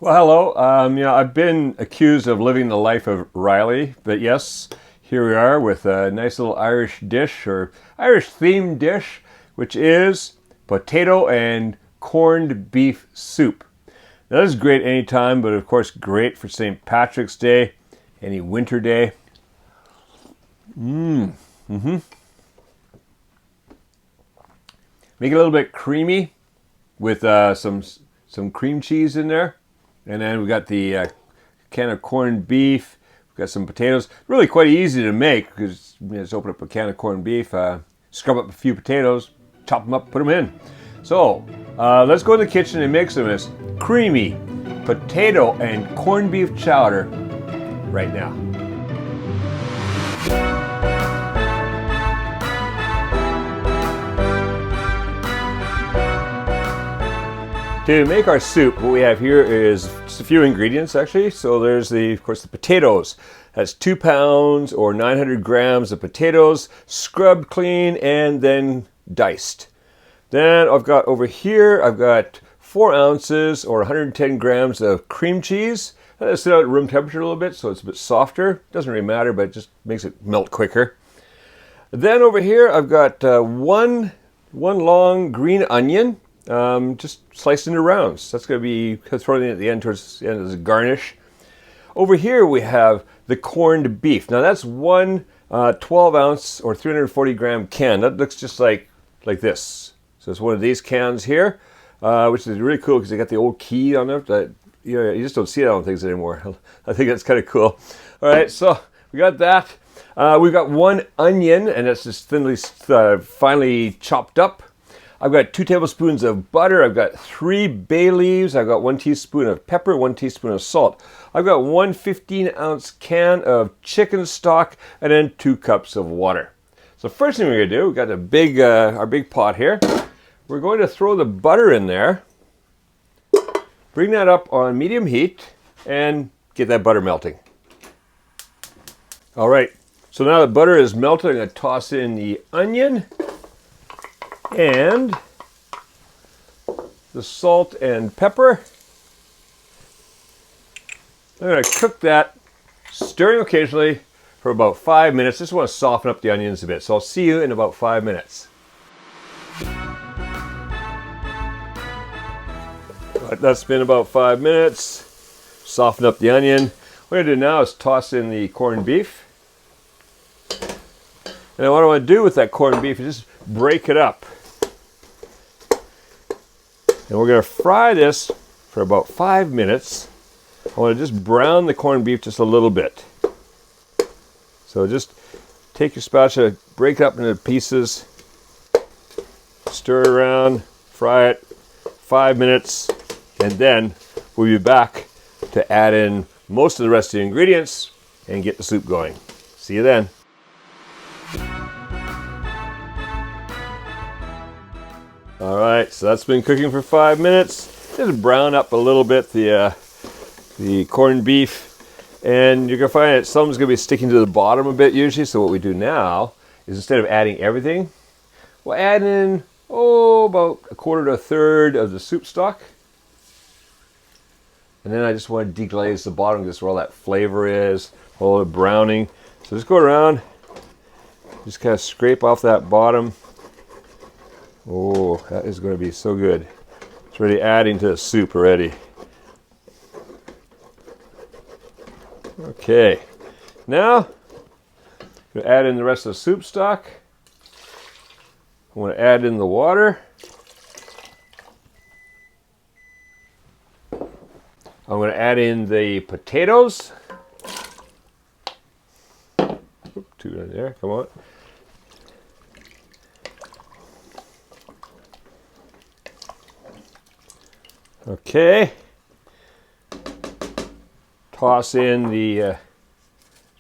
Well, hello. I've been accused of living the life of Riley, but yes, here we are with a nice little Irish dish or Irish themed dish, which is potato and corned beef soup. Now, this is great anytime, but of course, great for St. Patrick's Day, any winter day. Make it a little bit creamy with some cream cheese in there. And then we got the can of corned beef. We've got some potatoes. Really quite easy to make because you just open up a can of corned beef, scrub up a few potatoes, chop them up, put them in. So let's go to the kitchen and make some of this creamy potato and corned beef chowder right now. To make our soup, what we have here is just a few ingredients actually. So there's of course the potatoes. That's 2 pounds or 900 grams of potatoes, scrubbed clean and then diced. Then I've got over here, I've got 4 ounces or 110 grams of cream cheese. I let it sit out at room temperature a little bit so it's a bit softer. Doesn't really matter, but it just makes it melt quicker. Then over here, I've got one long green onion. Just sliced into rounds. That's going to be thrown in at the end towards the end as a garnish. Over here we have the corned beef. Now that's one 12 ounce or 340 gram can. That looks just like this. So it's one of these cans here, which is really cool because they got the old key on it. That you just don't see it on things anymore. I think that's kind of cool. All right, so we got that. We've got one onion, and it's just thinly, finely chopped up. I've got 2 tablespoons of butter. I've got 3 bay leaves. I've got 1 teaspoon of pepper, 1 teaspoon of salt. I've got one 15-ounce can of chicken stock, and then 2 cups of water. So first thing we're going to do, we've got our big pot here. We're going to throw the butter in there, bring that up on medium heat, and get that butter melting. All right, so now the butter is melted, I'm going to toss in the onion and the salt and pepper. I'm going to cook that, stirring occasionally for about 5 minutes. Just want to soften up the onions a bit. So I'll see you in about 5 minutes. That's been about 5 minutes. Soften up the onion. What I'm going to do now is toss in the corned beef. And what I want to do with that corned beef is just break it up. And we're going to fry this for about 5 minutes. I want to just brown the corned beef just a little bit. So just take your spatula, break it up into pieces, stir it around, fry it 5 minutes, and then we'll be back to add in most of the rest of the ingredients and get the soup going. See you then. All right, so that's been cooking for 5 minutes. Just brown up a little bit the corned beef, and you're gonna find that some's gonna be sticking to the bottom a bit usually. So what we do now is instead of adding everything, we'll add in about a quarter to a third of the soup stock, and then I just want to deglaze the bottom just where all that flavor is, all the browning. So just go around, just kind of scrape off that bottom. Oh, that is going to be so good. It's already adding to the soup already. Okay, now I'm going to add in the rest of the soup stock. I want to add in the water. I'm going to add in the potatoes. Oop, 2 in there, come on. Okay, toss in the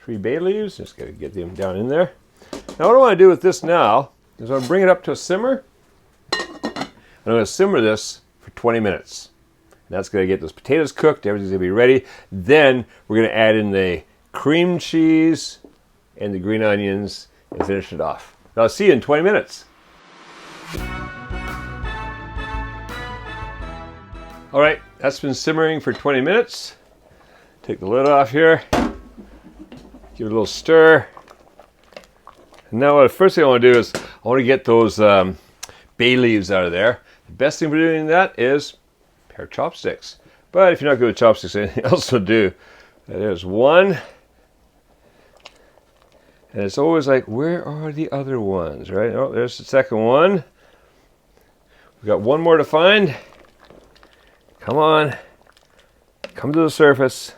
3 bay leaves. Just got to get them down in there. Now what I want to do with this now is I'm going to bring it up to a simmer. I'm going to simmer this for 20 minutes. And that's going to get those potatoes cooked. Everything's going to be ready. Then we're going to add in the cream cheese and the green onions and finish it off. Now I'll see you in 20 minutes. All right, that's been simmering for 20 minutes. Take the lid off here. Give it a little stir. And now the first thing I want to do is I want to get those bay leaves out of there. The best thing for doing that is a pair of chopsticks. But if you're not good with chopsticks, anything else will do. There's one. And it's always like, where are the other ones, right? Oh, there's the second one. We've got one more to find. Come on. Come to the surface.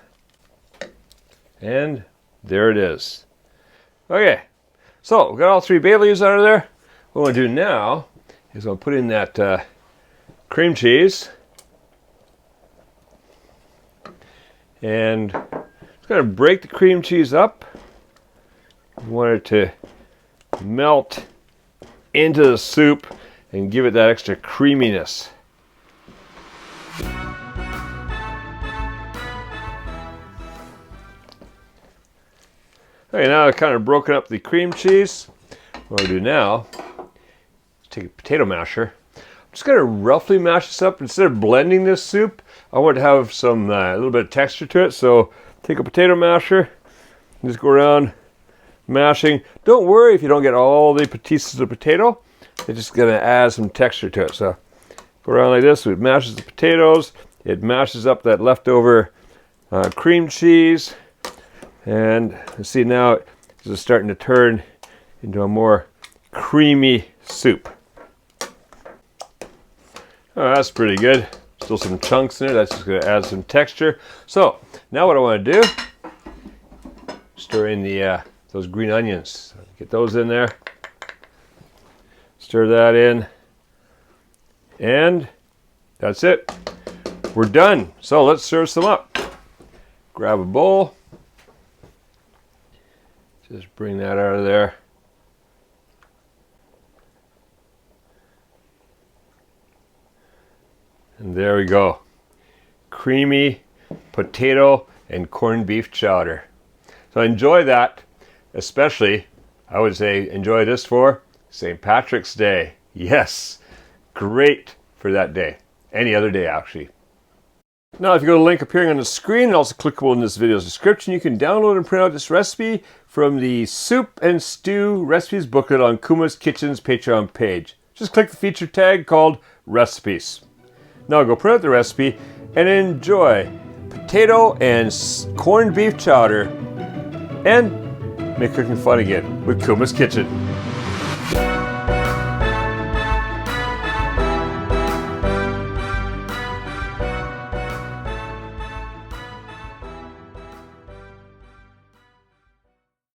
And there it is. Okay, so we've got all 3 bay leaves out of there. What I want to do now is I'll put in that cream cheese. And just going to break the cream cheese up. I want it to melt into the soup and give it that extra creaminess. Okay, now I've kind of broken up the cream cheese. What I'll do now is take a potato masher. I'm just going to roughly mash this up. Instead of blending this soup, I want to have some a little bit of texture to it. So take a potato masher and just go around mashing. Don't worry if you don't get all the pieces of potato. It's just going to add some texture to it. So go around like this. So it mashes the potatoes. It mashes up that leftover cream cheese. And you see now it's starting to turn into a more creamy soup. Oh, that's pretty good. Still some chunks in there. That's just going to add some texture. So now what I want to do, stir in the those green onions. Get those in there. Stir that in. And that's it. We're done. So let's serve some up. Grab a bowl. Just bring that out of there. And there we go. Creamy potato and corned beef chowder. So enjoy that. Especially, I would say, enjoy this for St. Patrick's Day. Yes, great for that day. Any other day, actually. Now, if you go to the link appearing on the screen, and also clickable in this video's description, you can download and print out this recipe from the Soup and Stew Recipes booklet on Kuma's Kitchen's Patreon page. Just click the feature tag called Recipes. Now go print out the recipe and enjoy potato and corned beef chowder and make cooking fun again with Kuma's Kitchen.